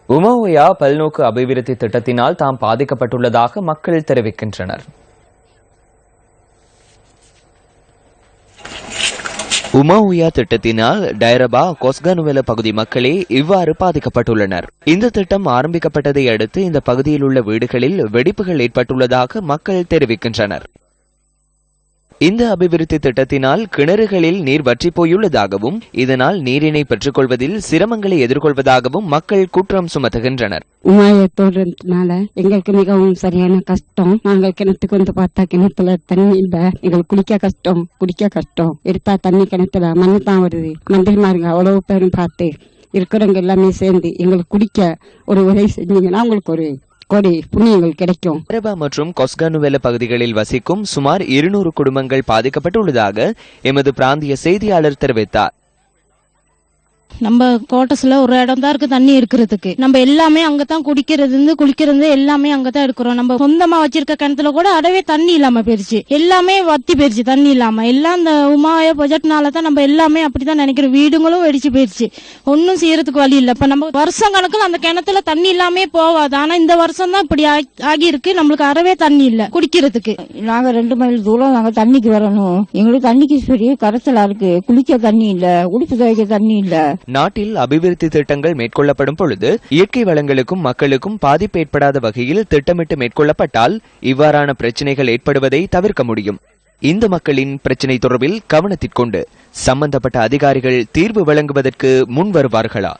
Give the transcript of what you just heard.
உமாஓயா பல்நோக்கு அபிவிருத்தி திட்டத்தினால் தாம் பாதிக்கப்பட்டுள்ளதாக மக்கள் தெரிவிக்கின்றனர். உமாஓயா திட்டத்தினால் டைரபா கொஸ்கனுவெல பகுதி மக்களே இவ்வாறு பாதிக்கப்பட்டுள்ளனர். இந்த திட்டம் ஆரம்பிக்கப்பட்டதை அடுத்து இந்த பகுதியில் உள்ள வீடுகளில் வெடிப்புகள் ஏற்பட்டுள்ளதாக மக்கள் தெரிவிக்கின்றனர். இந்த அபிவிருத்தி திட்டத்தினால் கிணறுகளில் நீர் வற்றி போயுள்ளதாகவும் இதனால் நீரினை பெற்றுக் கொள்வதில் சிரமங்களை எதிர்கொள்வதாகவும் மக்கள் குற்றம் சுமத்துகின்றனர். உமாயத்தோடுனால எங்களுக்கு மிகவும் சரியான கஷ்டம். நாங்கள் கிணத்துக்கு வந்து பார்த்தா கிணத்துல தண்ணி இல்ல. எங்களுக்கு குடிக்க கஷ்டம். எடுத்தா தண்ணி கிணத்துல மண்ணு தான் வருது. மந்திரிமாருங்க அவ்வளவு பேரும் பார்த்து இருக்கிறவங்க எல்லாமே சேர்ந்து எங்களுக்கு குடிக்க ஒரு உதவி செஞ்சீங்கன்னா உங்களுக்கு ஒரு கோடி புண்ணியங்கள் கிடைக்கும். டைரபா மற்றும் கொஸ்கனுவெல பகுதிகளில் வசிக்கும் சுமார் 200 குடும்பங்கள் பாதிக்கப்பட்டுள்ளதாக எமது பிராந்திய செய்தியாளர் தெரிவித்தார். நம்ம கோட்டஸ்ல ஒரு இடம் தான் இருக்கு தண்ணி இருக்கிறதுக்கு. நம்ம எல்லாமே அங்கதான் குளிக்கிறது எல்லாமே அங்கதான் இருக்கிறோம். நம்ம சொந்தமா வச்சிருக்க கிணத்துல கூட அடவே தண்ணி இல்லாம போயிருச்சு. எல்லாமே வத்தி போயிருச்சு தண்ணி இல்லாம. எல்லாம் இந்த உமாய ப்ராஜெக்ட்னாலதான் நம்ம எல்லாமே அப்படிதான் நினைக்கிறோம். வீடுங்களும் வெடிச்சு போயிருச்சு. ஒன்னும் செய்யறதுக்கு வழி இல்ல. இப்ப நம்ம வருஷம் கணக்குல அந்த கிணத்துல தண்ணி இல்லாமே போவாது. ஆனா இந்த வருஷம் தான் இப்படி ஆகி இருக்கு. நம்மளுக்கு அறவே தண்ணி இல்ல குடிக்கிறதுக்கு. நாங்க 2 மைல் தூரம் நாங்க தண்ணிக்கு வரணும். எங்களுக்கு தண்ணிக்கு பெரிய கரைச்சலா இருக்கு. குளிக்க தண்ணி இல்ல, உடுப்பு துவைக்க தண்ணி இல்ல. நாட்டில் அபிவிருத்தி திட்டங்கள் மேற்கொள்ளப்படும் பொழுது இயற்கை வளங்களுக்கும் மக்களுக்கும் பாதிப்பு ஏற்படாத வகையில் திட்டமிட்டு மேற்கொள்ளப்பட்டால் இவ்வாறான பிரச்சினைகள் ஏற்படுவதை தவிர்க்க முடியும். இந்த மக்களின் பிரச்சினை தொடர்பில் கவனத்திற்கொண்டு சம்பந்தப்பட்ட அதிகாரிகள் தீர்வு வழங்குவதற்கு முன் வருவார்களா?